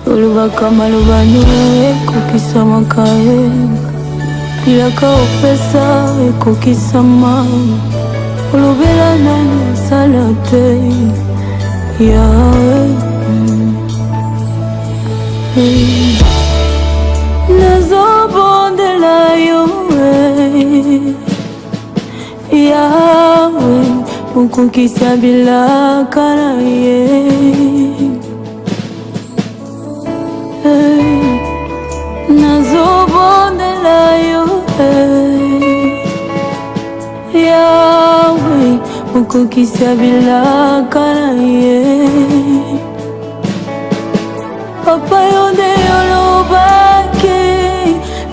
olobaka maloba ekokisamaka ye, pilaka opesa ekokisama, olobela nani esala te yawe. Nazobondela yo yawe, okokisa bilaka na ye. Nazobondela yo yawe, okokisa bilaka na ye. Papa yo nde olobaki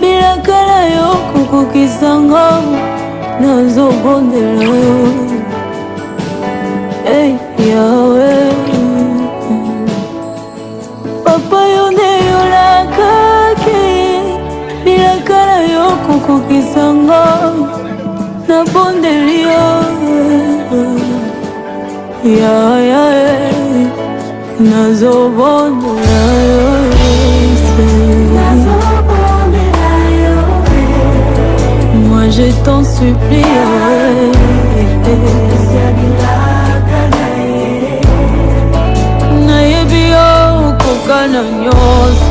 bilaka na yo kokokisanga, nazobondela yo yawe. Papa yo nde olakaki bilaka na yo kokokisanga, nabondeli yo nazobondela yo. Moi je t'en supplie, nayebi yo kokana nyonso.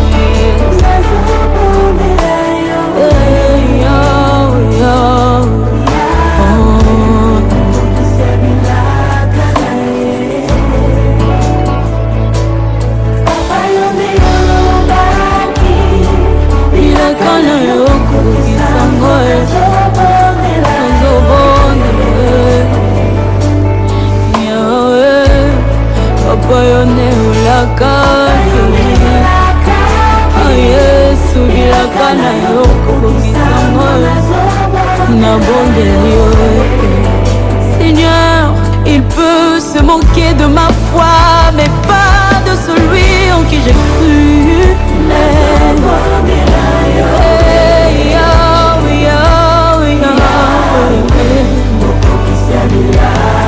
Seigneur, il peut se moquer de ma foi, mais pas de celui en qui j'ai cru.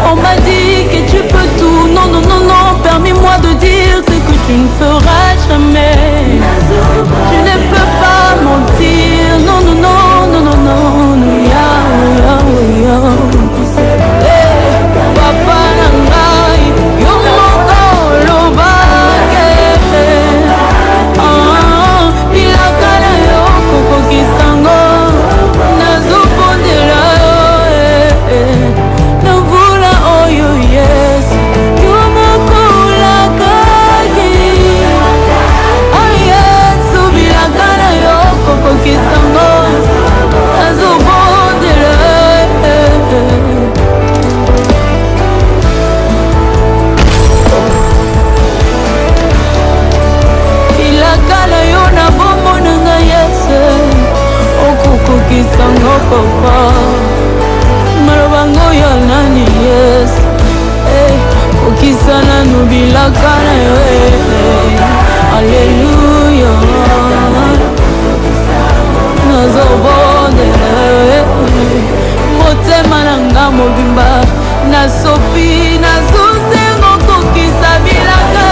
On m'a dit que tu peux tout, non, non, non, non, permets-moi de dire ce que tu ne feras jamais. Tu ne peux pas mentir, non, non, non, non, non, non, non, Papa nangai, yo moko lobake, bilaka na yo kokokisango, nazobondela yo, navula oyo yes, yo moko olakaki, yes, bilaka na yo kokokisango, nazobondela bilaka na yo na bombo na ngai yese, okokokisango papa, malobango ya nani yes, okisa nanu bilaka na yo, alleluya, nazobondela motema na nga mobimba, nasopi nazuzengo kokisa bilaka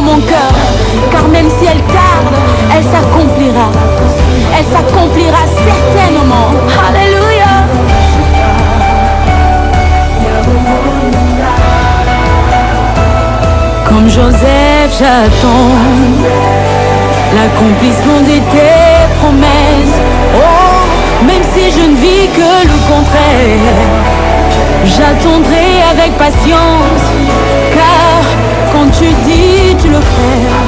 mon cœur, car même si elle tarde, elle s'accomplira. Elle s'accomplira certainement. Alléluia. Comme Joseph, j'attends l'accomplissement de tes promesses. Oh, même si je ne vis que le contraire, j'attendrai avec patience, car quand tu dis, tu le feras.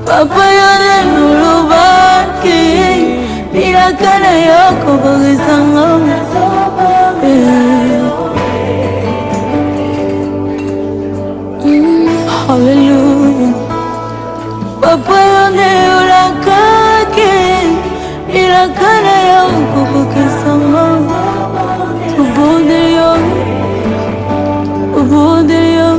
papa yone ulubaki bilakana yoko kogesanga hallelujah papa yone ulakaki bilakana yoko kogesanga ubondeyo ubondeyo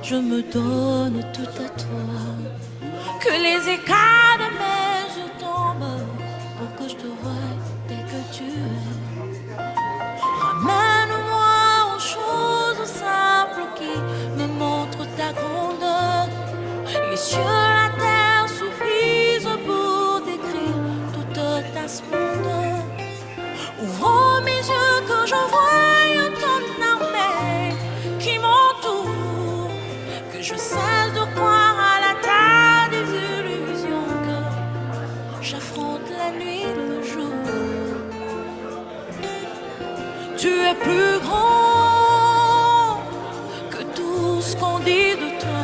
je me donne tout à toi. Que les écailles de mes yeux tombent pour que je te voie dès que tu es. Ramène-moi aux choses simples qui me montrent ta grandeur. Les cieux, la terre suffisent pour décrire toute ta splendeur. Ouvre mes yeux que je voie ton armée qui m'entoure. Je cesse de croire à la tas des illusions que j'affronte la nuit et le jour. Tu es plus grand que tout ce qu'on dit de toi,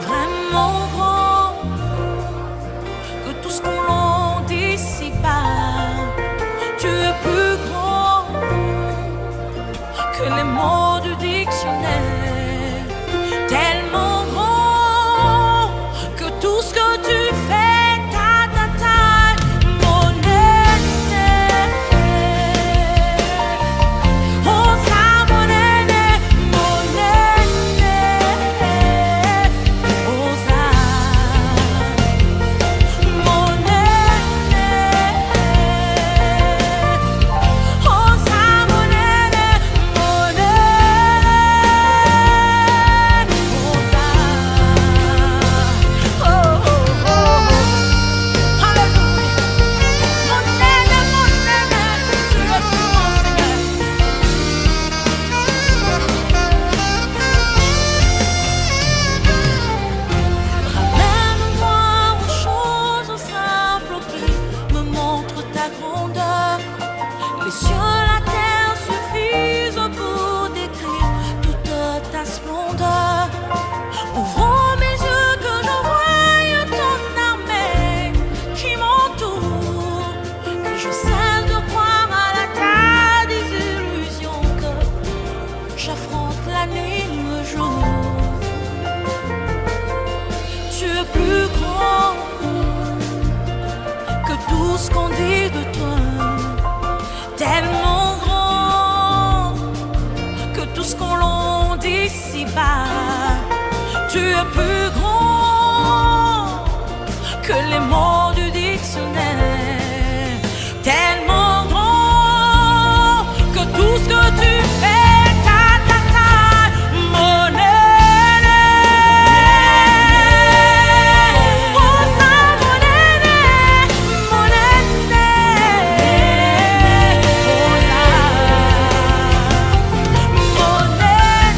vraiment grand que tout ce qu'on dit ici-bas. Tu es plus grand que les mots du dictionnaire. Tellement grand que tout ce que tu fais, ta, mon aîné. Oh ça, mon aîné, mon aîné. Oh ça, mon aîné. Oh ça, mon aîné, mon aîné. Les cieux, la terre suffisent pour décrire toute ta splendeur. Ouvre mes yeux que je voie ton armée qui m'entoure. Que je cesse de croire à la tas des illusions que j'affronte la nuit et le jour. Tu es plus grand que tout ce qu'on dit de toi. Tellement grand que tout ce qu'on l'on dit ici-bas. Tu es plus grand que les mots du dictionnaire. Tellement grand que tout ce que tu fais, ta, mon aîné. Oh ça, mon aîné, mon aîné. Mon aîné,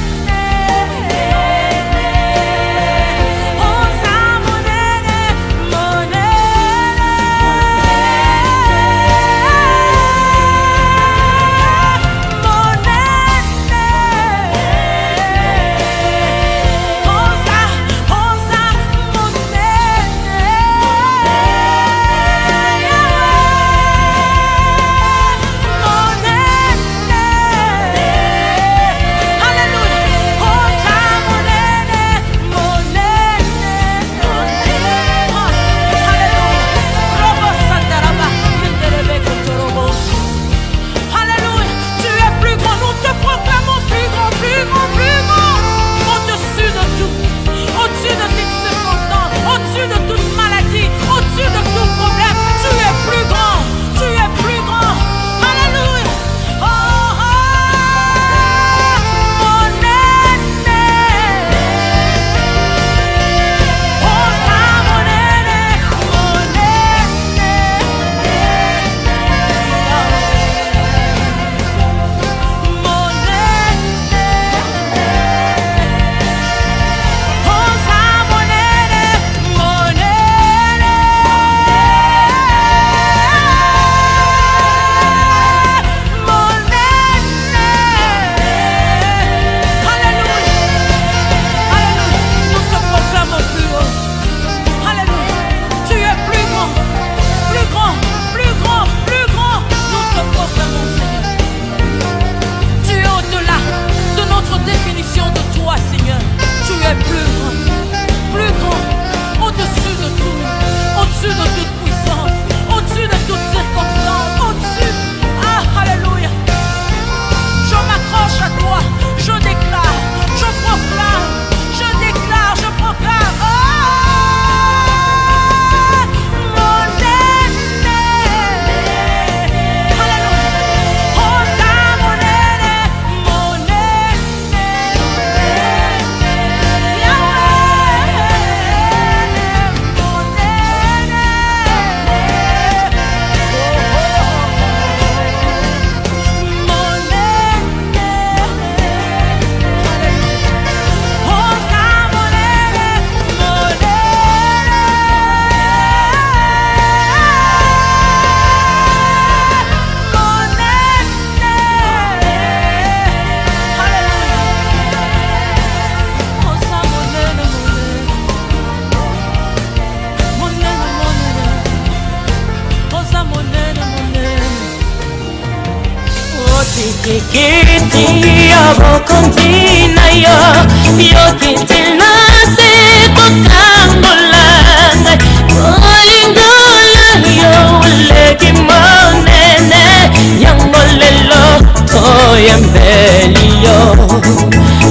kiti abokontina yo kiti na se kokangolanga olingola yo leki monene yangolelo toyembeli yo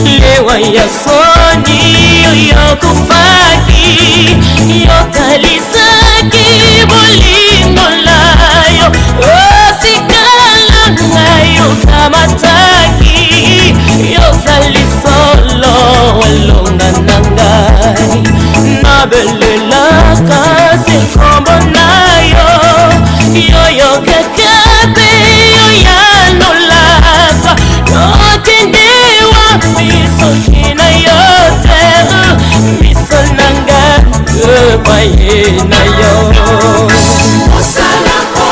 lewa ya soni yo kufaki yo kalisaki bolingola yo osikala yo kamataki yo salisolo walonga nangai nabelelaka sekombo nayo yo kakabe yo yanolaka notendewa misokina yo teru misonanga epaye na yo osalako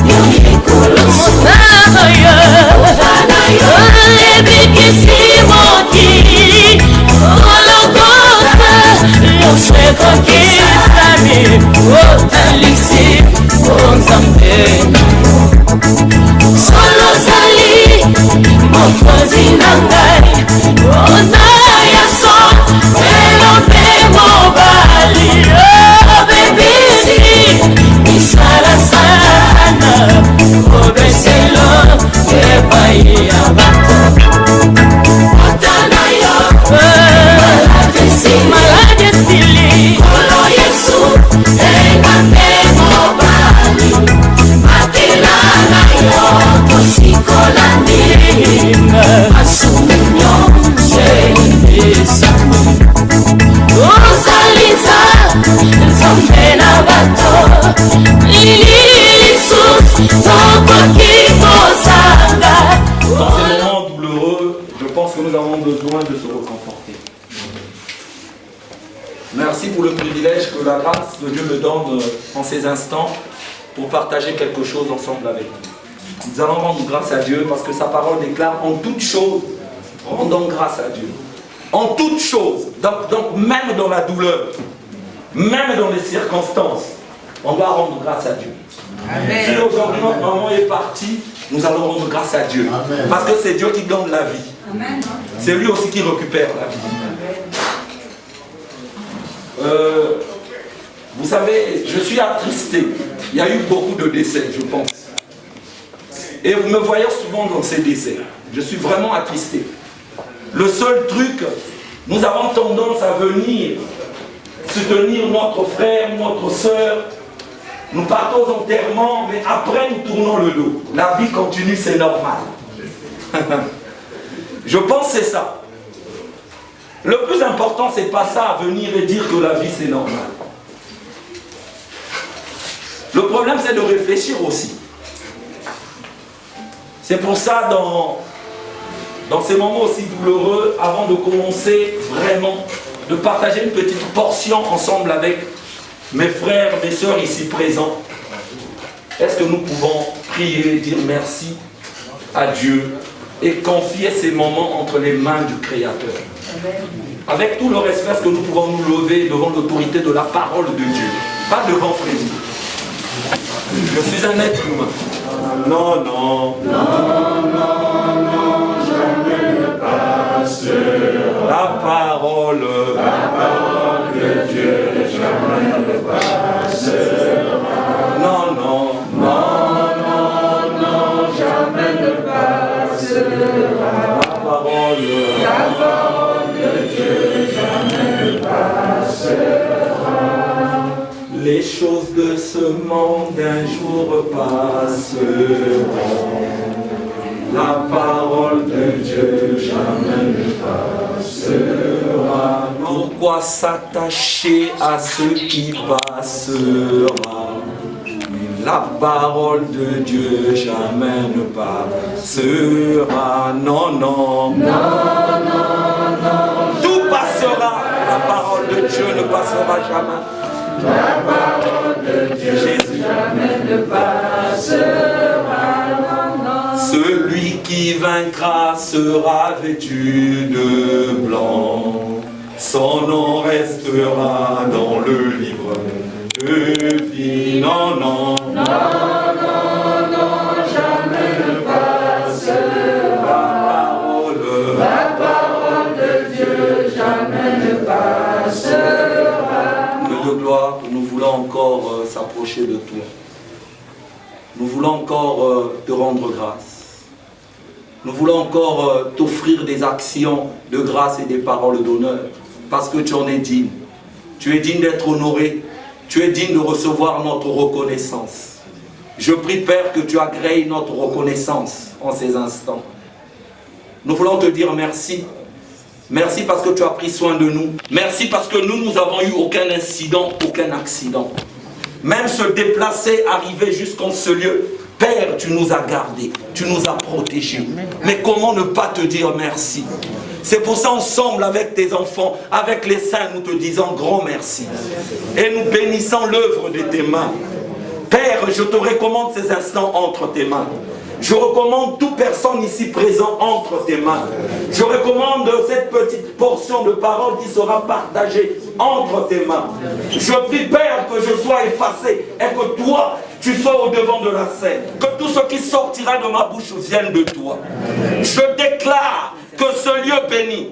yo yekolo mosala yo lebikisi mokili olokota yosekokisami otalisi onzambe solo zali mokozi na ngai ozaya so elope mobali obebisi misala sana obeselo epai ya bato otana yo malade esili kolo yesu engape mobali makela na yo kosikolani asumunyo seibisani ozaliza nzambe na bato lililisusu tokoki kozanga. Dans ces moments douloureux, je pense que nous avons besoin de se reconforter. Merci pour le privilège que la grâce de Dieu me donne en ces instants pour partager quelque chose ensemble avec vous. Nous allons rendre grâce à Dieu parce que sa parole déclare en toutes choses, rendons grâce à Dieu. En toutes choses, donc même dans la douleur, même dans les circonstances, on doit rendre grâce à Dieu. Amen. Si aujourd'hui notre maman est partie, nous allons rendre grâce à Dieu. Amen. Parce que c'est Dieu qui donne la vie. Amen. C'est lui aussi qui récupère la vie. Vous savez, je suis attristé. Il y a eu beaucoup de décès, je pense. Et vous me voyez souvent dans ces décès. Je suis vraiment attristé. Le seul truc, nous avons tendance à venir soutenir notre frère, notre soeur. Nous partons au enterrement, mais après nous tournons le dos. La vie continue, c'est normal. Je pense que c'est ça. Le plus important, c'est pas ça, à venir et dire que la vie, c'est normal. Le problème, c'est de réfléchir aussi. C'est pour ça, dans ces moments aussi douloureux, avant de commencer vraiment, de partager une petite portion ensemble avec mes frères, mes sœurs ici présents, est-ce que nous pouvons prier, dire merci à Dieu et confier ces moments entre les mains du Créateur? Avec tout le respect, est-ce que nous pouvons nous lever devant l'autorité de la parole de Dieu? Pas devant Frédéric. Je suis un être humain. Non, non. Non, non, non, jamais ne passera. La parole de Dieu, jamais ne passera. Non, non, non, non, non, jamais ne passera. La parole de Dieu, jamais ne passera. Les choses de ce monde un jour passeront. La parole de Dieu jamais ne passera. Pourquoi s'attacher à ce qui passera? La parole de Dieu jamais ne passera. Non, non. Non, non, non. Tout passera. La parole de Dieu ne passera jamais. La parole de Dieu Jésus jamais ne passera. Celui qui vaincra sera vêtu de blanc. Son nom restera dans le livre de vie. Non, non. Non, non, non, jamais ne passera. rapprocher de toi. Nous voulons encore te rendre grâce. Nous voulons encore t'offrir des actions de grâce et des paroles d'honneur, parce que tu en es digne. Tu es digne d'être honoré. Tu es digne de recevoir notre reconnaissance. Je prie, Père, que tu agrées notre reconnaissance en ces instants. Nous voulons te dire merci. Merci parce que tu as pris soin de nous. Merci parce que nous n'avons eu aucun incident, aucun accident. Même se déplacer, arriver jusqu'en ce lieu, Père, tu nous as gardés, tu nous as protégés. Mais comment ne pas te dire merci? C'est pour ça, ensemble, avec tes enfants, avec les saints, nous te disons grand merci. Et nous bénissons l'œuvre de tes mains. Père, je te recommande ces instants entre tes mains. Je recommande toute personne ici présente entre tes mains. Je recommande cette petite portion de parole qui sera partagée entre tes mains. Je prie, Père, que je sois effacé et que toi, tu sois au devant de la scène. Que tout ce qui sortira de ma bouche vienne de toi. Je déclare que ce lieu béni.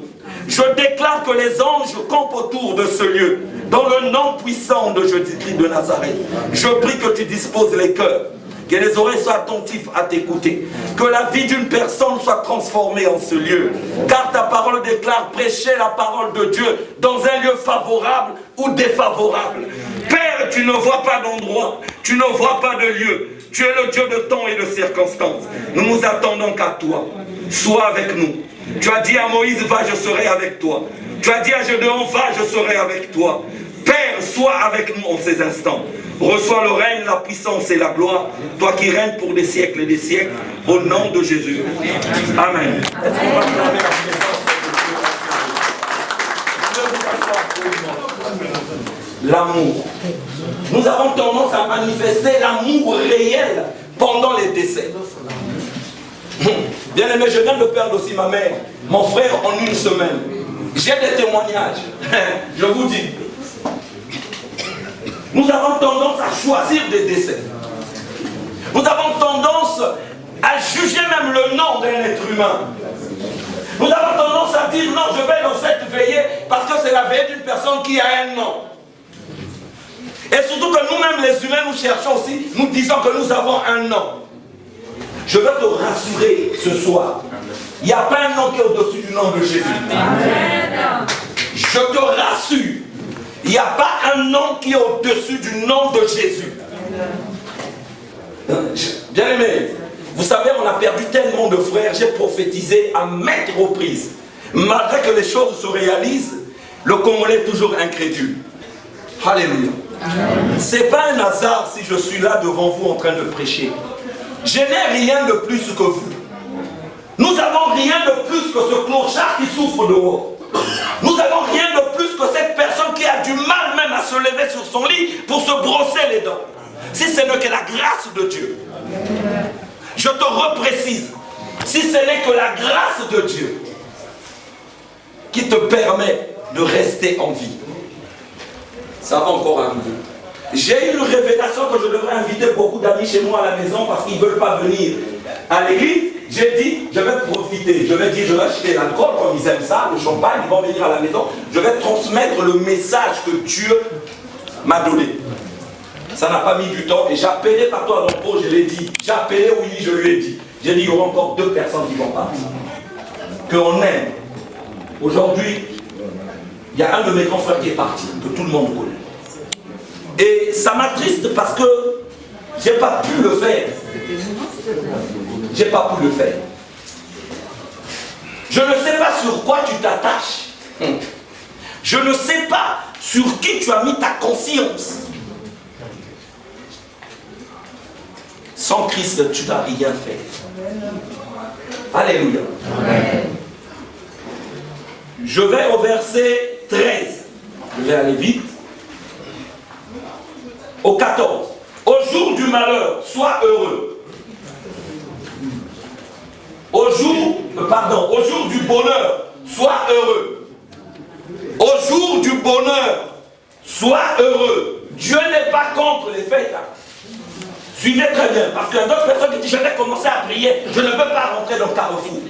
Je déclare que les anges campent autour de ce lieu. Dans le nom puissant de Jésus-Christ de Nazareth. Je prie que tu disposes les cœurs. Que les oreilles soient attentives à t'écouter. Que la vie d'une personne soit transformée en ce lieu. Car ta parole déclare prêcher la parole de Dieu dans un lieu favorable ou défavorable. Père, tu ne vois pas d'endroit, tu ne vois pas de lieu. Tu es le Dieu de temps et de circonstances. Nous nous attendons qu'à toi. Sois avec nous. Tu as dit à Moïse, va, je serai avec toi. Tu as dit à Gédéon, va, je serai avec toi. Père, sois avec nous en ces instants. Reçois le règne, la puissance et la gloire, toi qui règnes pour des siècles et des siècles, au nom de Jésus. Amen. L'amour. Nous avons tendance à manifester l'amour réel pendant les décès. Bien aimé, je viens de perdre aussi ma mère, mon frère en une semaine. J'ai des témoignages. Je vous dis. Nous avons tendance à choisir des décès. Nous avons tendance à juger même le nom d'un être humain. Nous avons tendance à dire non, je vais dans cette veillée parce que c'est la veillée d'une personne qui a un nom. Et surtout que nous-mêmes les humains, nous cherchons aussi, nous disons que nous avons un nom. Je veux te rassurer ce soir. Il n'y a pas un nom qui est au-dessus du nom de Jésus. Amen. Je te rassure. Il n'y a pas un nom qui est au-dessus du nom de Jésus. Bien aimé, vous savez, on a perdu tellement de frères. J'ai prophétisé à maintes reprises. Malgré que les choses se réalisent, le Congolais est toujours incrédule. Alléluia. Ce n'est pas un hasard si je suis là devant vous en train de prêcher. Je n'ai rien de plus que vous. Nous n'avons rien de plus que ce clochard qui souffre dehors. Nous n'avons rien de plus que cette personne qui a du mal même à se lever sur son lit pour se brosser les dents. Si ce n'est que la grâce de Dieu. Je te reprécise. Si ce n'est que la grâce de Dieu qui te permet de rester en vie. Ça va encore arriver. J'ai eu une révélation que je devrais inviter beaucoup d'amis chez moi à la maison parce qu'ils ne veulent pas venir à l'église. J'ai dit, je vais profiter. Je vais dire, je vais acheter l'alcool comme ils aiment ça, le champagne, ils vont venir à la maison. Je vais transmettre le message que Dieu m'a donné. Ça n'a pas mis du temps. Et j'ai appelé Pasteur Adampo, je l'ai dit. J'ai appelé Willy, je lui ai dit. J'ai dit, il y aura encore 2 personnes qui vont partir. Qu'on aime. Aujourd'hui, il y a un de mes grands frères qui est parti, que tout le monde connaît. Et ça m'attriste parce que j'ai pas pu le faire. J'ai pas pu le faire. Je ne sais pas sur quoi tu t'attaches. Je ne sais pas sur qui tu as mis ta conscience. Sans Christ, tu n'as rien fait. Alléluia. Amen. Je vais au verset 13. Je vais aller vite. Au 14. Au jour du malheur, sois heureux. Au jour du bonheur, sois heureux. Au jour du bonheur, sois heureux. Dieu n'est pas contre les fêtes. Suivez très bien, parce qu'il y a d'autres personnes qui disent, je vais commencer à prier, je ne veux pas rentrer dans le carrefour.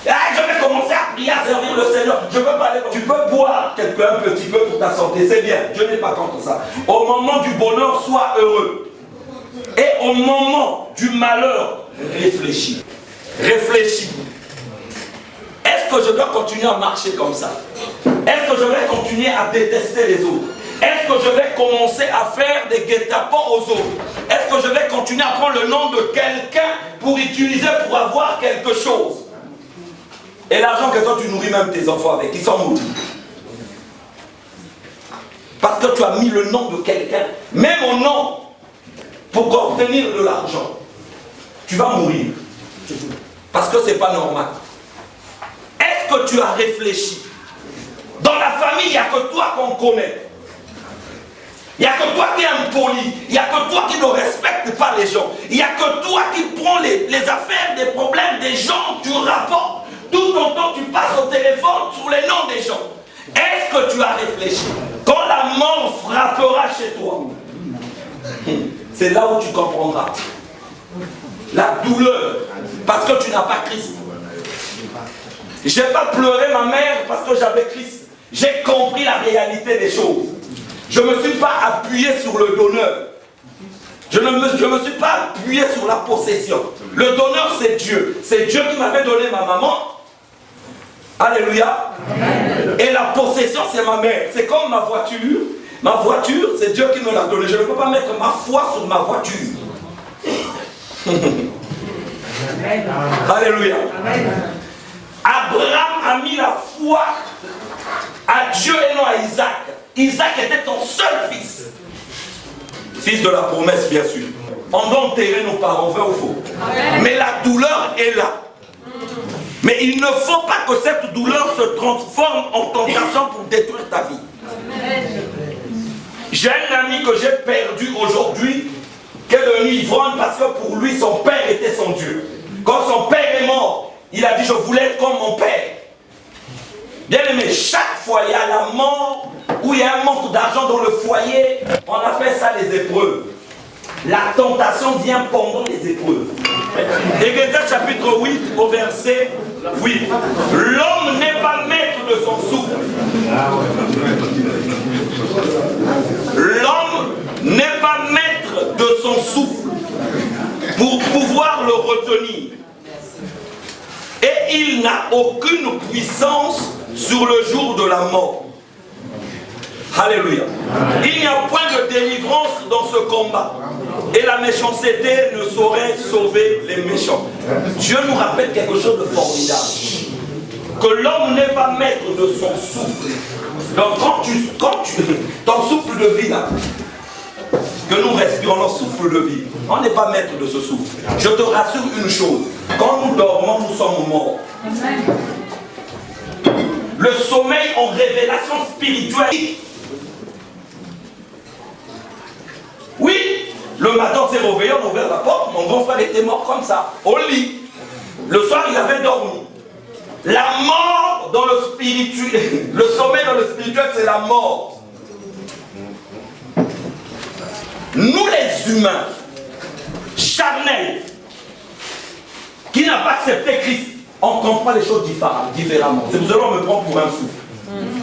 Je vais commencer à prier, à servir le Seigneur. Je peux pas aller. Tu peux boire un petit peu pour ta santé, c'est bien. Je n'ai pas contre ça. Au moment du bonheur, sois heureux. Et au moment du malheur, réfléchis. Réfléchis. Est-ce que je dois continuer à marcher comme ça? Est-ce que je vais continuer à détester les autres? Est-ce que je vais commencer à faire des guet-apens aux autres? Est-ce que je vais continuer à prendre le nom de quelqu'un pour utiliser pour avoir quelque chose? Et l'argent que toi tu nourris même tes enfants avec, ils sont maudits. Parce que tu as mis le nom de quelqu'un, même au nom, pour obtenir de l'argent. Tu vas mourir. Parce que ce n'est pas normal. Est-ce que tu as réfléchi? Dans la famille, il n'y a que toi qu'on connaît. Il n'y a que toi qui es impoli. Il n'y a que toi qui ne respecte pas les gens. Il n'y a que toi qui prends les affaires, des problèmes des gens, tu rapportes. Tout ton temps, tu passes au téléphone sur les noms des gens. Est-ce que tu as réfléchi? Quand la mort frappera chez toi, c'est là où tu comprendras la douleur. Parce que tu n'as pas Christ. Je n'ai pas pleuré ma mère parce que j'avais Christ. J'ai compris la réalité des choses. Je ne me suis pas appuyé sur le donneur. Je ne me suis pas appuyé sur la possession. Le donneur, c'est Dieu. C'est Dieu qui m'avait donné ma maman. Alléluia. Et la possession, c'est ma mère. C'est comme ma voiture. Ma voiture, c'est Dieu qui me l'a donnée. Je ne peux pas mettre ma foi sur ma voiture. Alléluia. Abraham a mis la foi à Dieu et non à Isaac. Isaac était son seul fils. Fils de la promesse, bien sûr. On doit enterrer nos parents, vrai ou faux. Mais la douleur est là. Mais il ne faut pas que cette douleur se transforme en tentation pour détruire ta vie. J'ai un ami que j'ai perdu aujourd'hui, qui est devenu ivrogne parce que pour lui, son père était son Dieu. Quand son père est mort, il a dit, je voulais être comme mon père. Bien aimé, chaque fois il y a la mort, où il y a un manque d'argent dans le foyer, on appelle ça les épreuves. La tentation vient pendant les épreuves. Éphésiens chapitre 8 au verset 8. L'homme n'est pas maître de son souffle. L'homme n'est pas maître de son souffle pour pouvoir le retenir. Et il n'a aucune puissance sur le jour de la mort. Alléluia. Il n'y a point de délivrance dans ce combat. Et la méchanceté ne saurait sauver les méchants. Dieu nous rappelle quelque chose de formidable. Que l'homme n'est pas maître de son souffle. Donc quand tu ton souffle de vie là, que nous respirons, notre souffle de vie, on n'est pas maître de ce souffle. Je te rassure une chose, quand nous dormons, nous sommes morts. Le sommeil en révélation spirituelle. Oui, le matin on s'est réveillé, on a ouvert la porte, mon grand frère était mort comme ça, au lit. Le soir il avait dormi. La mort dans le spirituel, le sommeil dans le spirituel, c'est la mort. Nous les humains, charnels, qui n'ont pas accepté Christ, on comprend les choses différemment. C'est pour cela qu'on me prend pour un fou.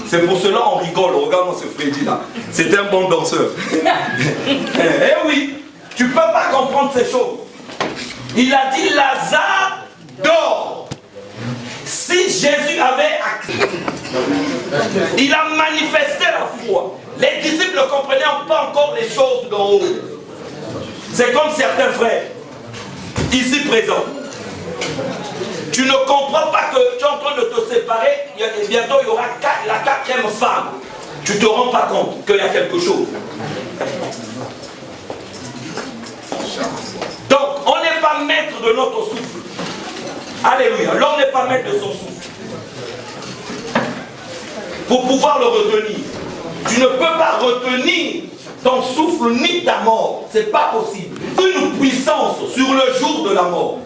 C'est pour cela qu'on rigole. Regarde-moi ce Freddy là. C'est un bon danseur. Eh oui, tu ne peux pas comprendre ces choses. Il a dit Lazare dort. Si Jésus avait accepté, il a manifesté la foi. Les disciples ne comprenaient pas encore les choses d'en haut. C'est comme certains frères, ici présents. Tu ne comprends pas que tu es en train de te séparer, et bientôt il y aura la quatrième femme. Tu ne te rends pas compte qu'il y a quelque chose. Donc, on n'est pas maître de notre souffle. Alléluia. L'homme n'est pas maître de son souffle. Pour pouvoir le retenir. Tu ne peux pas retenir ton souffle ni ta mort. Ce n'est pas possible. Une puissance sur le jour de la mort.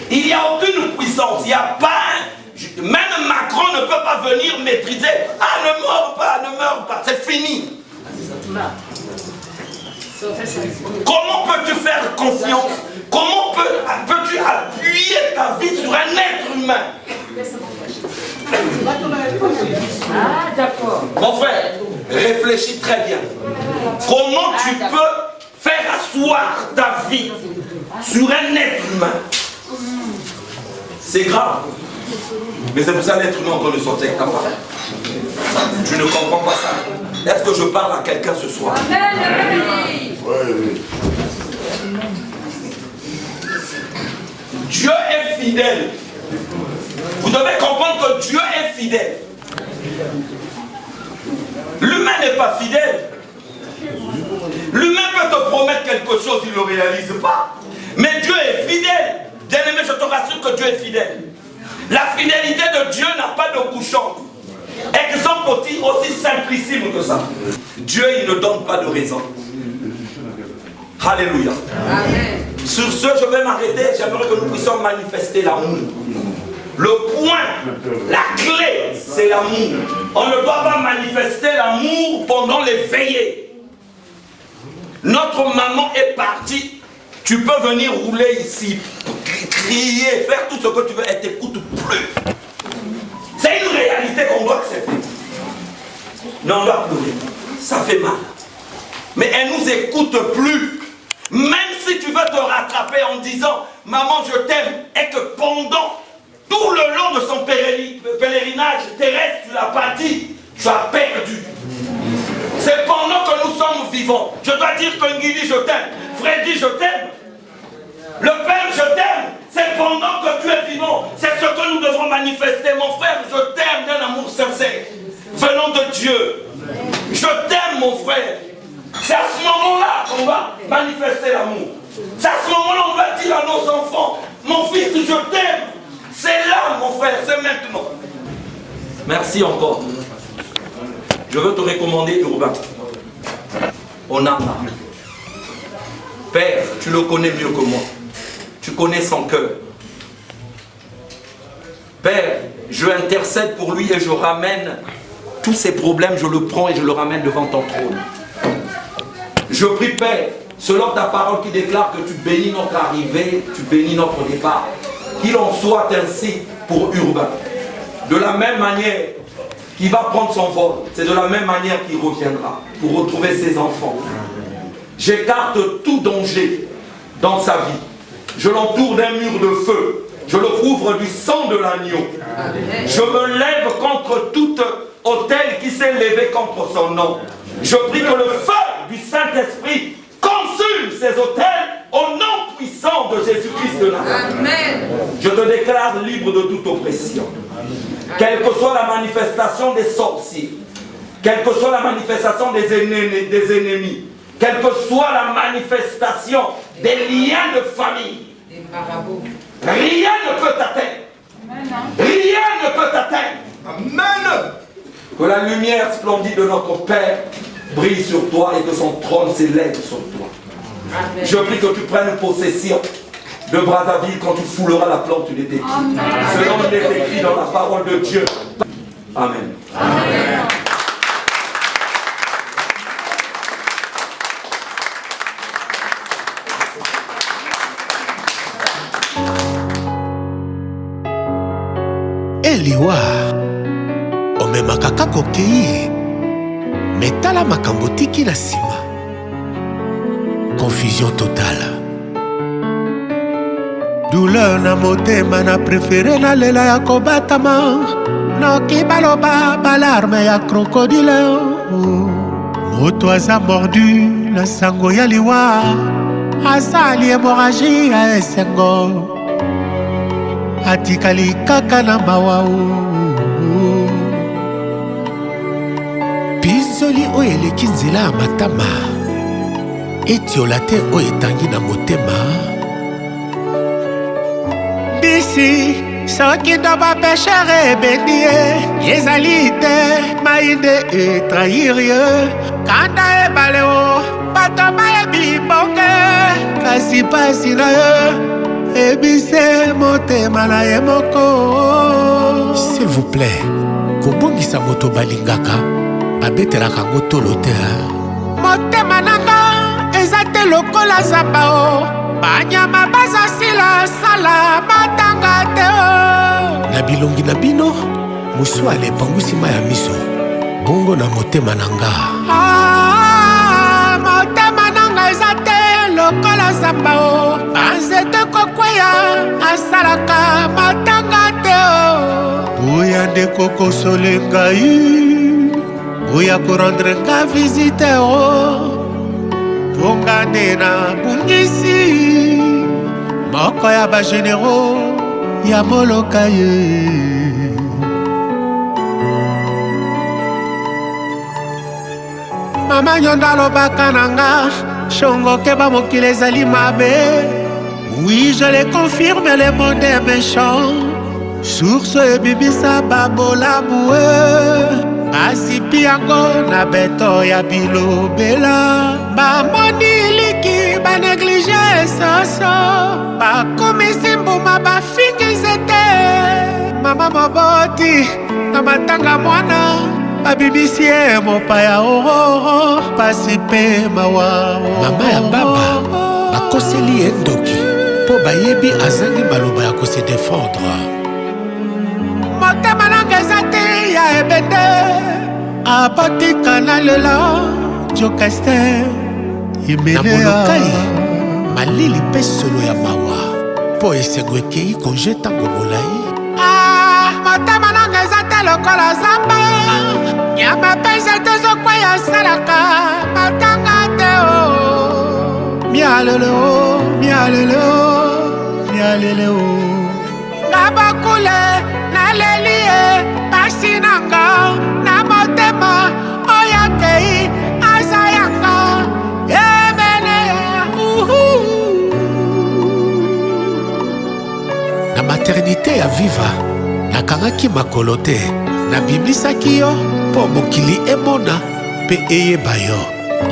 Il n'y a aucune puissance. Il n'y a pas... Même Macron ne peut pas venir maîtriser. Ah, ne meurs pas, ne meurs pas. C'est fini. Comment peux-tu faire confiance? Comment peux-tu appuyer ta vie sur un être humain? Ah, d'accord. Mon frère, réfléchis très bien. Comment tu peux faire asseoir ta vie sur un être humain? C'est grave. Mais c'est pour ça l'être humain est en train de sortir avec ta femme. Tu ne comprends pas ça. Est-ce que je parle à quelqu'un ce soir? Oui. Dieu est fidèle. Vous devez comprendre que Dieu est fidèle. L'humain n'est pas fidèle. L'humain peut te promettre quelque chose, il ne le réalise pas. Mais Dieu est fidèle. Bien-aimé, je te rassure que Dieu est fidèle. La fidélité de Dieu n'a pas de bouchon. Exemple aussi simplissime que ça. Dieu, il ne donne pas de raison. Alléluia. Amen. Sur ce, je vais m'arrêter. J'aimerais que nous puissions manifester l'amour. Le point, la clé, c'est l'amour. On ne doit pas manifester l'amour pendant les veillées. Notre maman est partie. Tu peux venir rouler ici, crier, faire tout ce que tu veux, elle ne t'écoute plus. C'est une réalité qu'on doit accepter. Non, on doit pleurer. Ça fait mal. Mais elle ne nous écoute plus. Même si tu veux te rattraper en disant « Maman, je t'aime » et que pendant tout le long de son pèlerinage terrestre, tu ne l'as pas dit, tu as perdu. C'est pendant que nous sommes vivants. Je dois dire que Nguili, je t'aime. Freddy, je t'aime. Le Père, je t'aime. C'est pendant que tu es vivant. C'est ce que nous devons manifester. Mon frère, je t'aime d'un amour sincère. Venant de Dieu. Je t'aime, mon frère. C'est à ce moment-là qu'on va manifester l'amour. C'est à ce moment-là qu'on va dire à nos enfants, mon fils, je t'aime. C'est là, mon frère, c'est maintenant. Merci encore. Je veux te recommander Urbain. On a marre. Père, tu le connais mieux que moi. Tu connais son cœur. Père, je intercède pour lui et je ramène tous ses problèmes, je le prends et je le ramène devant ton trône. Je prie, Père, selon ta parole qui déclare que tu bénis notre arrivée, tu bénis notre départ. Qu'il en soit ainsi pour Urbain. De la même manière qu'il va prendre son vol, c'est de la même manière qu'il reviendra pour retrouver ses enfants. J'écarte tout danger dans sa vie. Je l'entoure d'un mur de feu. Je le couvre du sang de l'agneau. Je me lève contre tout autel qui s'est levé contre son nom. Je prie que le feu du Saint-Esprit consume ces autels au nom puissant de Jésus-Christ de Nazareth. Je te déclare libre de toute oppression. Quelle que soit la manifestation des sorciers, quelle que soit la manifestation des ennemis, quelle que soit la manifestation des liens de famille, rien ne peut t'atteindre. Rien ne peut t'atteindre. Amen. Que la lumière splendide de notre Père brille sur toi et que son trône s'élève sur toi. Amen. Je prie que tu prennes possession de Brazzaville quand tu fouleras la plante de tes pieds. Selon il est écrit dans la parole de Dieu. Amen. Amen. Eliwa omemaka kaka okei metala makambo tiki na nsima. Confusion totale. Douleur na motema na préféré na lela ya kobatama. Noki baloba balarme ya crocodile. Moto aza mordu na sango ya liwa. Asali hémorragie ya esengo. Atikali kaka na mawa. Bizoli oyo eleki nzela ya matama etiola te oyo etangi na motema. Bisi soki ndo bapeshere ebendi ye ezali te mai nde etrahir ye. Kanda ebale o bato bayebi bonge kasi pasi na ye ebise motema na ye moko. S'il vous plaît, kobongisa moto balingaka babetelaka ngo tolo te. Motema nanga eza te lokola zamba o banyama bazosila sala matanga te na bilongi na bino moswale epangwisi ma ya miso bongo na motema na nga motema nanga eza te lokola zamba o banzete kokweya asalaka matanga te oya nde kokosole ngai oya korendre nga visite o ponga nde na bungisi moko ya bagenero ya moloka ye mama nyondo alobaka na nga shongo keba mokili ezali mabe oui je le confirme le monde est méchant source ebimisa babolabue asipi yango na beto ya bilobela bamoni liki banéglige soso bakomisi mbuma bafingisi te mama moboti na matanga mwana babimisi ye mopaya ororo pasi mpe mawa mama ya baba bakoseli ye ndoki mpo bayebi azangi maloba ya kose défendre motema nanga eza te ya ebende abotika na lela jokaster na molokai malili mpe solo ya mawa mpo esengo ekei konje ntango molai motema nanga eza te lokola zamba nyama mpe nzete ezokweya asalaka matanga te o mialele o mialele o mialele o nga bakule naleli ye pasi nanga na motema oyo akei aza yanga emene na maternité ya viva nakangaki makolo te nabimisaki yo mpo mokili emona mpe eyeba yo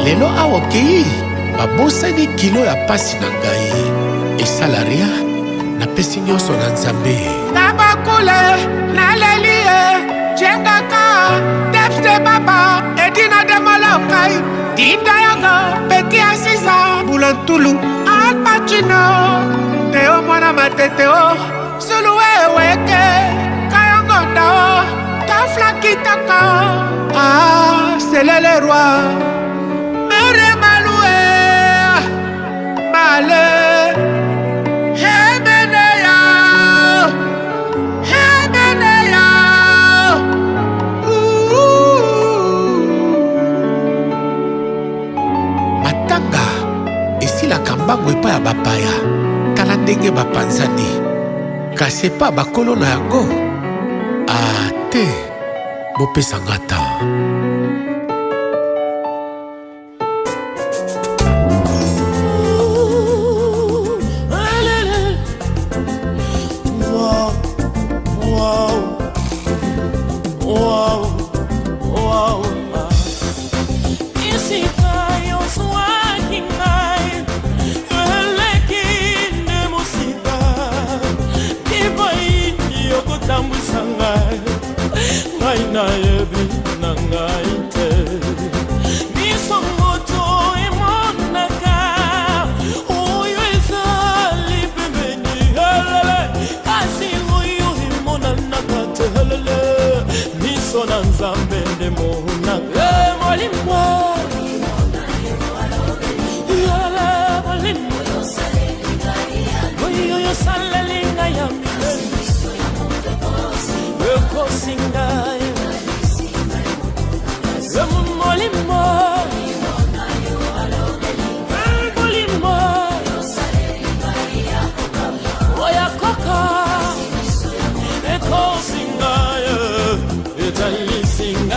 lelo awa okei babosani kilo ya pasi na ngai esala ria napesi nyonso na nzambe na bakule naleli ye jengaka depte baba edina de molokai dinda yanga peti ya sisa bulantulu alpacino teo mwana matete o sulu eweke kayongonda o taflakitaka selele roi mere malue male esilaka mbango epai ya bapaya tala ndenge bapanzani kasi epa bakolo na yango te bopesanga ta Singa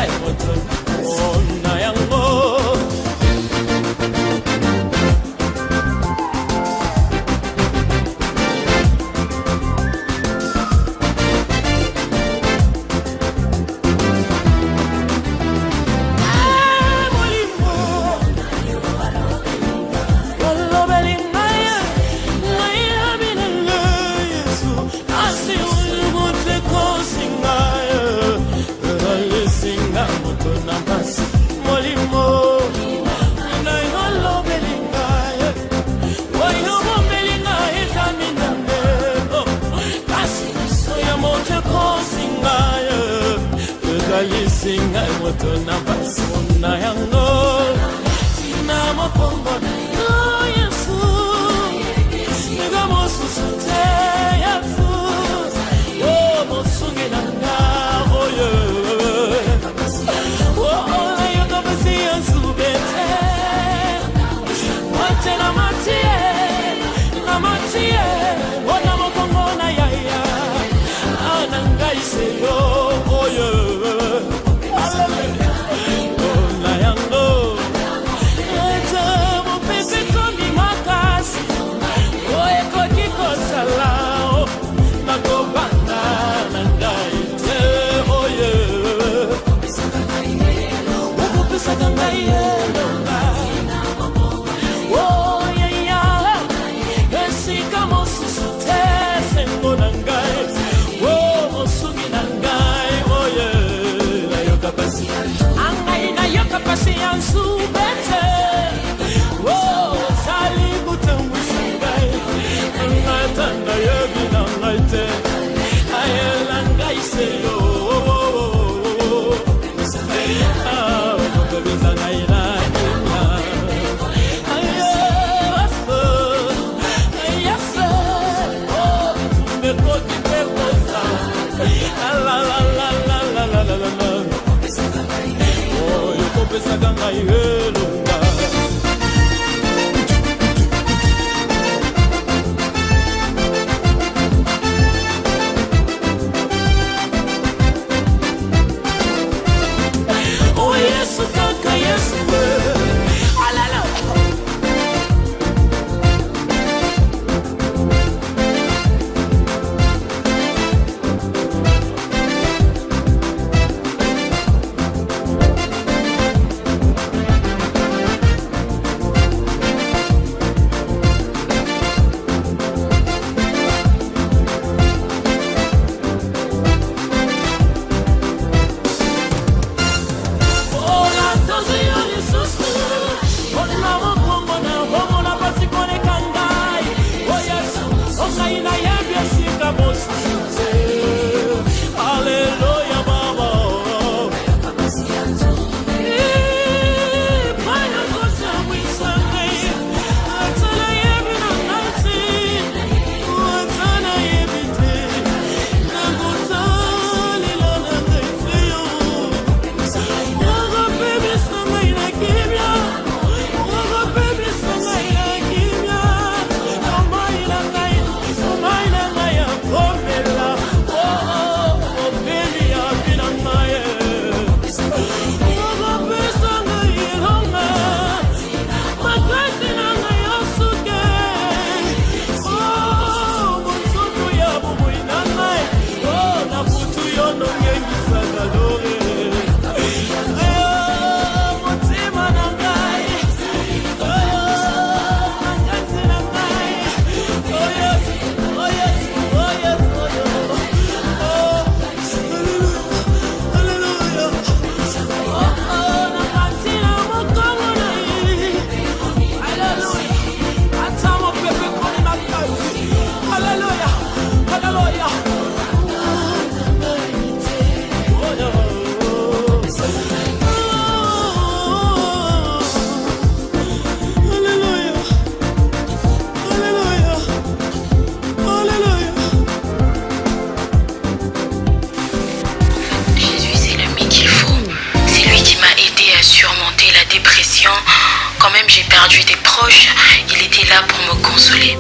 Quand même j'ai perdu des proches, il était là pour me consoler.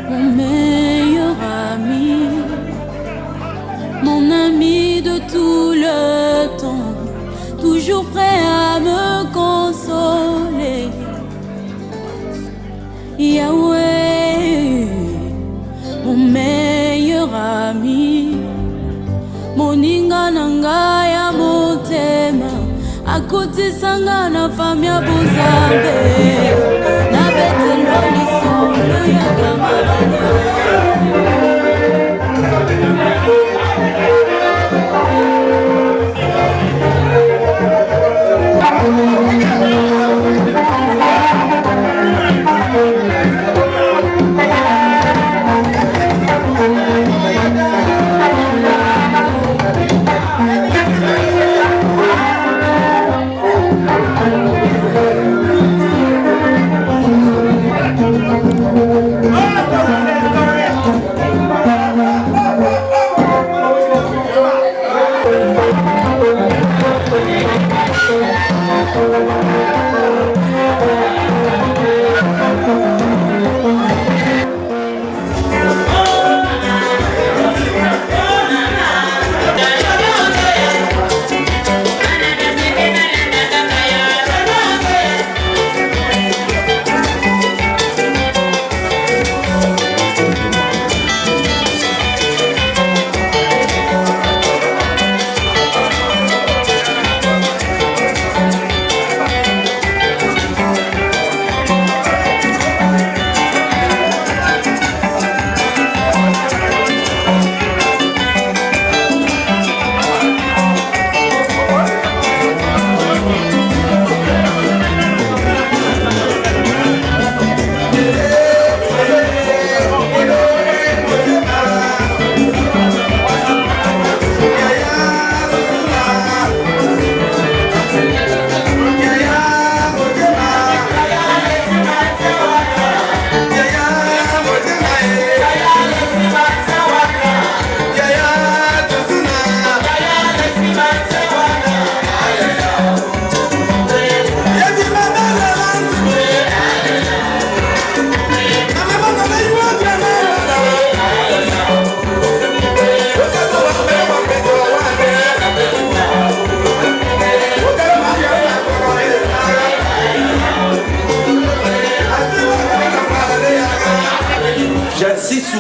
Mon meilleur ami, mon ami de tout le temps, toujours prêt à me consoler. Yahweh, mon meilleur ami, moninga nanga ya motema, akoti sanga na fami ya bozambe, na betelo lisolo ya kamarade.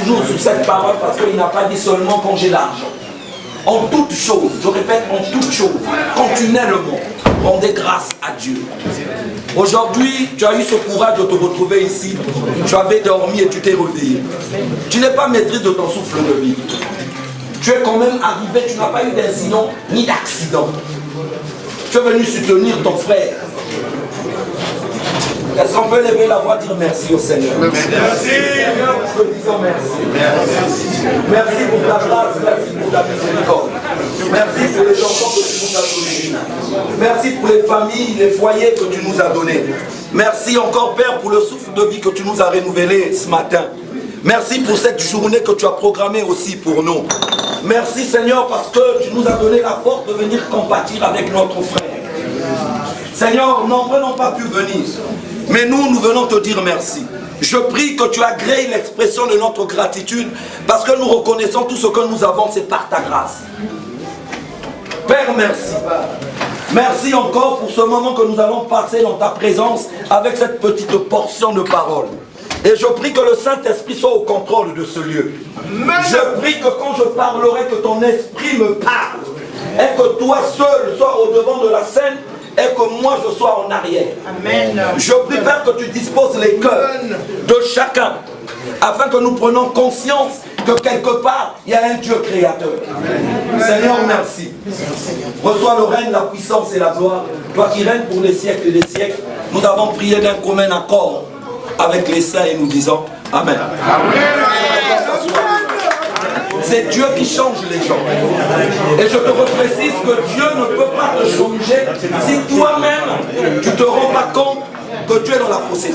Toujours sur cette parole parce qu'il n'a pas dit seulement quand j'ai l'argent. En toutes choses, je répète, en toutes choses, continuellement, rendez grâce à Dieu. Aujourd'hui, tu as eu ce courage de te retrouver ici. Tu avais dormi et tu t'es réveillé. Tu n'es pas maîtrise de ton souffle de vie. Tu es quand même arrivé, tu n'as pas eu d'incident ni d'accident. Tu es venu soutenir ton frère. Est-ce qu'on peut lever la voix et dire merci au Seigneur? Merci. Seigneur, nous te disons merci. Merci pour ta grâce, merci pour ta miséricorde. Merci pour les enfants que tu nous as donnés. Merci pour les familles, les foyers que tu nous as donnés. Merci encore, Père, pour le souffle de vie que tu nous as renouvelé ce matin. Merci pour cette journée que tu as programmée aussi pour nous. Merci, Seigneur, parce que tu nous as donné la force de venir compatir avec notre frère. Seigneur, nombreux n'ont pas pu venir. Mais nous venons te dire merci. Je prie que tu agrées l'expression de notre gratitude parce que nous reconnaissons tout ce que nous avons, c'est par ta grâce. Père, merci. Merci encore pour ce moment que nous allons passer dans ta présence avec cette petite portion de parole. Et je prie que le Saint-Esprit soit au contrôle de ce lieu. Je prie que quand je parlerai, que ton esprit me parle. Et que toi seul sois au devant de la scène et que moi je sois en arrière. Amen. Je prie, Père, que tu disposes les cœurs de chacun afin que nous prenions conscience que quelque part il y a un Dieu créateur. Amen. Seigneur, merci. Reçois le règne, la puissance et la gloire. Toi qui règnes pour les siècles et les siècles. Nous avons prié d'un commun accord avec les saints et nous disons Amen. Amen. C'est Dieu qui change les gens. Et je te reprécise que Dieu ne peut pas te changer si toi-même tu ne te rends pas compte que tu es dans la fausseté.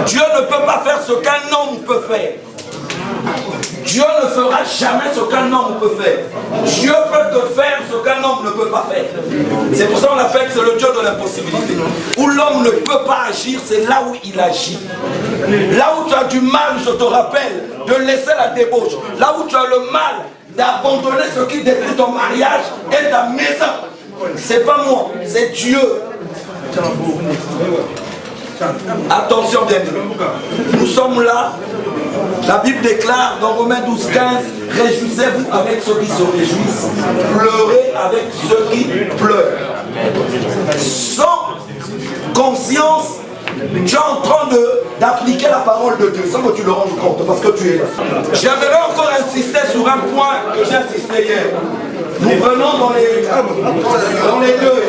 Dieu ne peut pas faire ce qu'un homme peut faire. Dieu ne fera jamais ce qu'un homme peut faire. Dieu peut te faire ce qu'un homme ne peut pas faire. C'est pour ça qu'on l'appelle, c'est le Dieu de l'impossibilité. Où l'homme ne peut pas agir, c'est là où il agit. Là où tu as du mal, je te rappelle, de laisser la débauche. Là où tu as le mal d'abandonner ce qui détruit ton mariage et ta maison. C'est pas moi, c'est Dieu. Attention bien aimé. Nous sommes là. La Bible déclare dans Romains 12, 15, réjouissez-vous avec ceux qui se réjouissent, pleurez avec ceux qui pleurent. Sans conscience, tu es en train d'appliquer la parole de Dieu, sans que tu le rendes compte, parce que tu es là. J'aimerais encore insister sur un point que j'ai insisté hier. Nous venons dans les deux,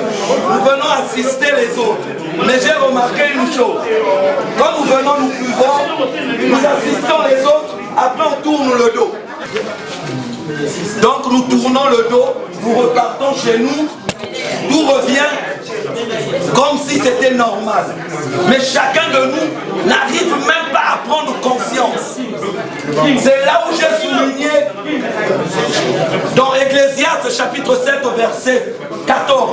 nous venons assister les autres. Mais j'ai remarqué une chose. Quand nous venons, nous buvons, nous assistons les autres, après on tourne le dos. Donc nous tournons le dos, nous repartons chez nous, tout revient comme si c'était normal. Mais chacun de nous n'arrive même pas à prendre conscience. C'est là où j'ai souligné dans Ecclésiaste chapitre 7 verset 14.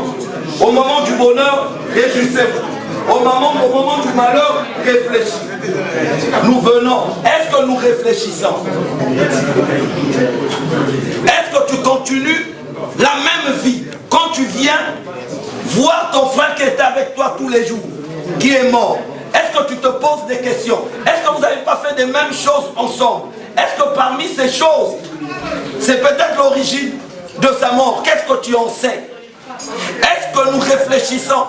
Au moment du bonheur, réjouissez-vous. Au moment du malheur, réfléchis. Nous venons. Est-ce que nous réfléchissons? Est-ce que tu continues la même vie quand tu viens voir ton frère qui est avec toi tous les jours, qui est mort? Est-ce que tu te poses des questions? Est-ce que vous n'avez pas fait les mêmes choses ensemble? Est-ce que parmi ces choses, c'est peut-être l'origine de sa mort? Qu'est-ce que tu en sais? Est-ce que nous réfléchissons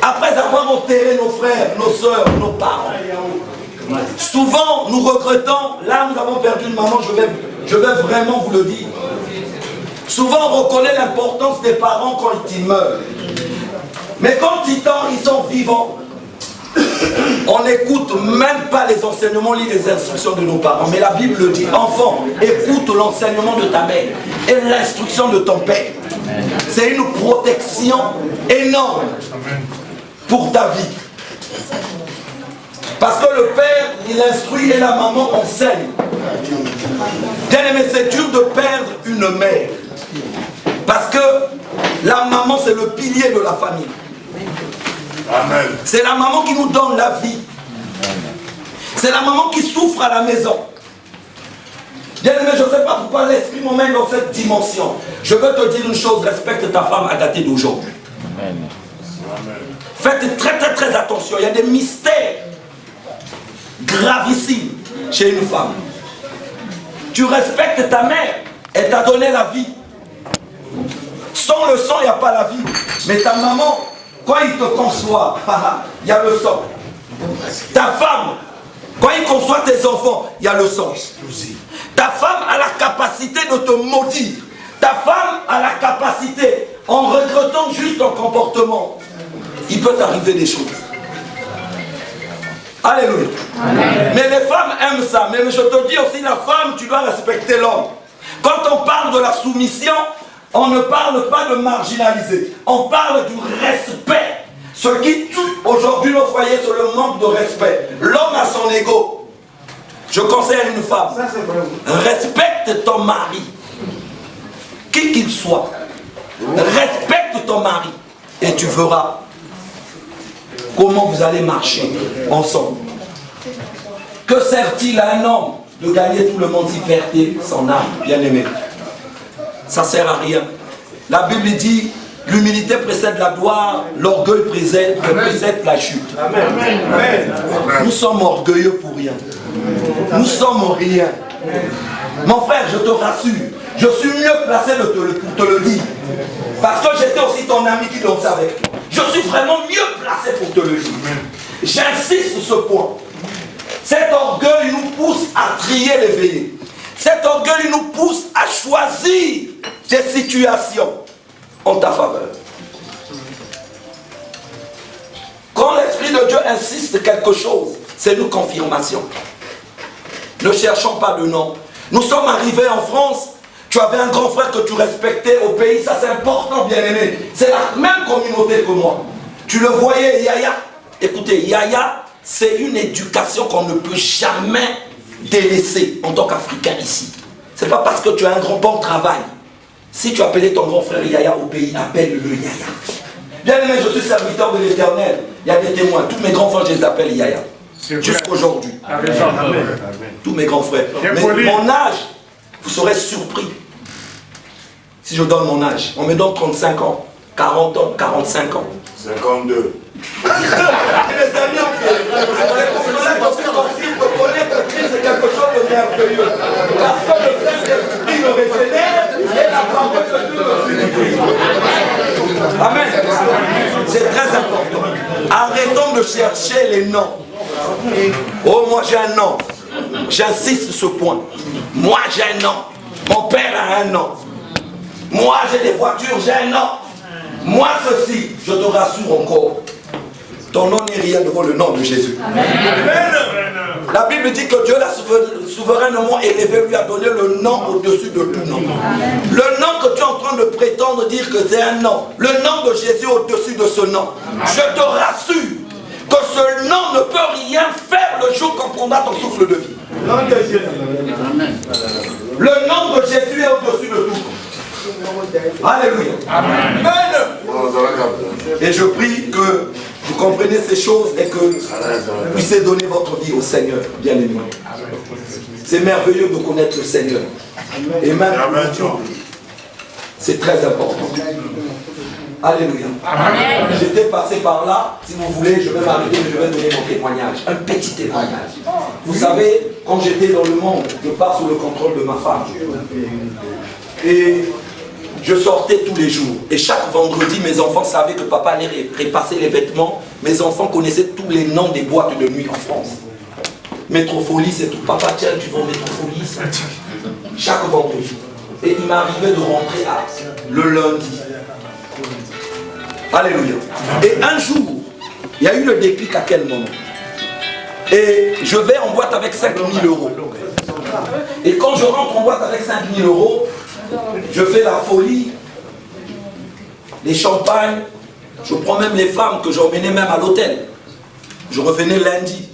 après avoir enterré nos frères, nos soeurs, nos parents? Souvent, nous regrettons, là nous avons perdu une maman, je vais vraiment vous le dire. Souvent, on reconnaît l'importance des parents quand ils meurent. Mais quand ils sont vivants, on n'écoute même pas les enseignements ni les instructions de nos parents. Mais la Bible dit, enfant, écoute l'enseignement de ta mère et l'instruction de ton père. C'est une protection énorme pour ta vie. Parce que le père, il instruit et la maman enseigne. Bien aimé, c'est dur de perdre une mère. Parce que la maman, c'est le pilier de la famille. Amen. C'est la maman qui nous donne la vie. C'est la maman qui souffre à la maison. Bien aimé, je ne sais pas pourquoi l'esprit m'emmène dans cette dimension. Je veux te dire une chose, respecte ta femme à dater d'aujourd'hui. Faites très très très attention, il y a des mystères gravissimes chez une femme. Tu respectes ta mère, elle t'a donné la vie. Sans le sang, il n'y a pas la vie. Mais ta maman, quand il te conçoit, il y a le sang. Ta femme, quand il conçoit tes enfants, il y a le sang. Ta femme a la capacité de te maudire. Ta femme a la capacité, en regrettant juste ton comportement, il peut t'arriver des choses. Alléluia. Amen. Mais les femmes aiment ça. Mais je te dis aussi, la femme, tu dois respecter l'homme. Quand on parle de la soumission, on ne parle pas de marginaliser. On parle du respect. Ce qui tue aujourd'hui nos foyers, c'est le manque de respect. L'homme a son ego. Je conseille à une femme, respecte ton mari. Qui qu'il soit. Respecte ton mari. Et tu verras comment vous allez marcher ensemble. Que sert-il à un homme de gagner tout le monde si perd son âme, bien aimé? Ça ne sert à rien. La Bible dit, l'humilité précède la gloire, l'orgueil précède la chute. Amen. Nous sommes orgueilleux pour rien. Nous sommes rien. Mon frère, je te rassure, je suis mieux placé pour te le dire. Parce que j'étais aussi ton ami qui dansait avec toi. Je suis vraiment mieux placé pour te le dire. J'insiste sur ce point. Cet orgueil nous pousse à trier les veillées. Cet orgueil nous pousse à choisir des situations en ta faveur. Quand l'Esprit de Dieu insiste quelque chose, c'est une confirmation. Ne cherchons pas de nom. Nous sommes arrivés en France. Tu avais un grand frère que tu respectais au pays, ça c'est important, bien aimé. C'est la même communauté que moi. Tu le voyais, Yaya. Écoutez, Yaya, c'est une éducation qu'on ne peut jamais délaisser en tant qu'Africain ici. C'est pas parce que tu as un grand bon travail. Si tu appelais ton grand frère Yaya au pays, appelle-le Yaya. Bien aimé, je suis serviteur de l'Éternel. Il y a des témoins. Tous mes grands frères, je les appelle Yaya. Jusqu'aujourd'hui. Tous mes grands frères. Mais mon âge, vous serez surpris. Si je donne mon âge, on me donne 35 ans, 40 ans, 45 ans. 52. Les amis, on connaît que Christ c'est quelque chose de merveilleux. Parce que le Saint-Esprit le régénère et la parole de Dieu le vivifie. Amen. C'est très important. Arrêtons de chercher les noms. Oh, moi j'ai un nom. J'insiste sur ce point. Moi j'ai un nom. Mon père a un nom. Moi j'ai des voitures, j'ai un nom. Moi ceci, je te rassure encore. Ton nom n'est rien devant le nom de Jésus. Amen. La Bible dit que Dieu l'a souverainement élevé, lui a donné le nom au-dessus de tout nom. Amen. Le nom que tu es en train de prétendre dire que c'est un nom, le nom de Jésus au-dessus de ce nom. Amen. Je te rassure que ce nom ne peut rien faire le jour qu'on prendra ton souffle de vie. Le nom de Jésus est au-dessus de tout. Alléluia. Amen. Et je prie que vous compreniez ces choses et que vous puissiez donner votre vie au Seigneur, bien-aimé. C'est merveilleux de connaître le Seigneur. Et même, c'est très important. Alléluia. J'étais passé par là. Si vous voulez, je vais m'arrêter, mais je vais donner mon témoignage. Un petit témoignage. Vous savez, quand j'étais dans le monde, je pars sous le contrôle de ma femme. Et je sortais tous les jours. Et chaque vendredi, mes enfants savaient que papa allait repasser les vêtements. Mes enfants connaissaient tous les noms des boîtes de nuit en France. Métropolis, c'est tout. Papa, tiens, tu vas au Métropolis. Chaque vendredi. Et il m'arrivait de rentrer le lundi. Alléluia. Et un jour, il y a eu le déclic à quel moment? Et je vais en boîte avec 5 000 €. Et quand je rentre en boîte avec 5 000 €, je fais la folie, les champagnes, je prends même les femmes que j'emmenais même à l'hôtel. Je revenais lundi.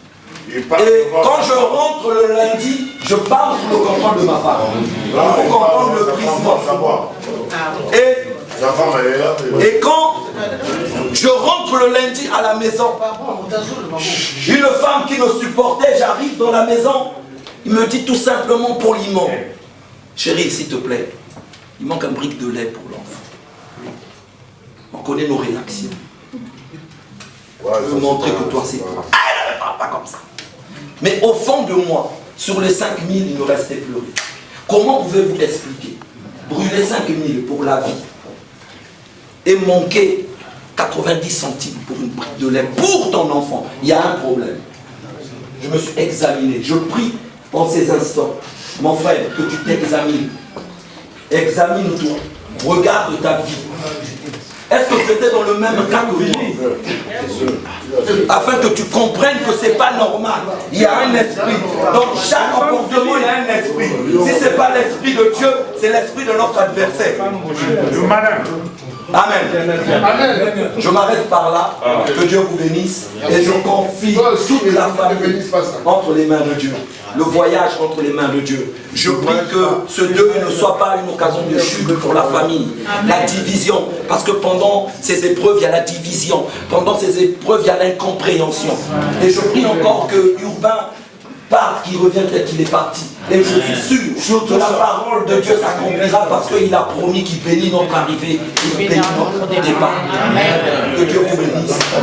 Et quand je rentre le lundi, je pars sous le contrôle de ma femme. Il faut comprendre le prisme. Et quand je rentre le lundi à la maison, une femme qui me supportait, j'arrive dans la maison, il me dit tout simplement poliment, chérie, s'il te plaît, il manque un brick de lait pour l'enfant. On connaît nos réactions. Je veux montrer que toi c'est toi. Ah, elle ne parle pas comme ça. Mais au fond de moi, sur les 5 000, il me restait plus rien. Comment pouvez-vous expliquer? Brûler 5 000 pour la vie et manquer 90 centimes pour une brique de lait pour ton enfant. Il y a un problème. Je me suis examiné. Je prie en ces instants, mon frère, que tu t'examines. Examine-toi. Regarde ta vie. Est-ce que tu étais dans le même cas que moi? Afin que tu comprennes que ce n'est pas normal. Il y a un esprit. Dans chaque comportement, il y a un esprit. Si ce n'est pas l'esprit de Dieu, c'est l'esprit de notre adversaire. Amen. Je m'arrête par là. Que Dieu vous bénisse. Et je confie toute la famille entre les mains de Dieu. Le voyage entre les mains de Dieu. Je prie que ce deuil ne soit pas une occasion de chute pour la famille. La division. Parce que pendant ces épreuves, il y a la division. Pendant ces épreuves, il y a l'incompréhension. Et je prie encore que Urbain parte, qu'il revienne tel qu'il est parti. Et je suis sûr que la parole de Dieu s'accomplira parce qu'il a promis qu'il bénit notre arrivée, qu'il bénit notre départ. Que Dieu vous bénisse. Oh,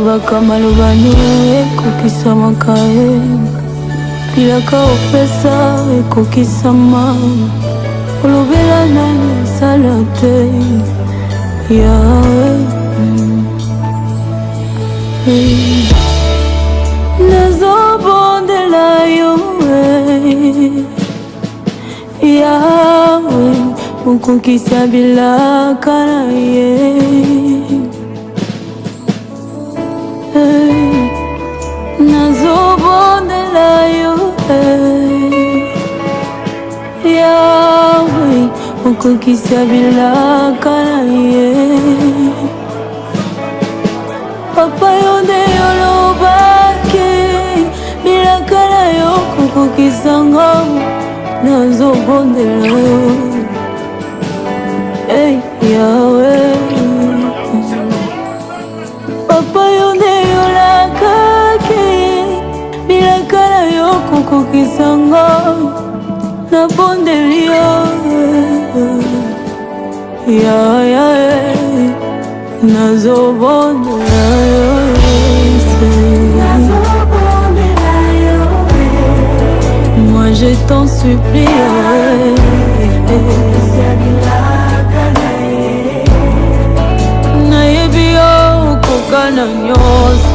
balobaka malobano ekokisamaka ye pilaka opesa ekokisama olobela nani esala te yawe nazobondela yo yawe okokisa bilaka na ye nazobondela yo yawe okokisa bilaka na ye papa yo nde yolobaki bilaka na yo kokokisanga nazobondela yo yawe papa yo nde yolakaki bilaka na yo kokokisanga nabondeli yo nazobondela yo moi je t'en supplie nayebi yo kokana nyonso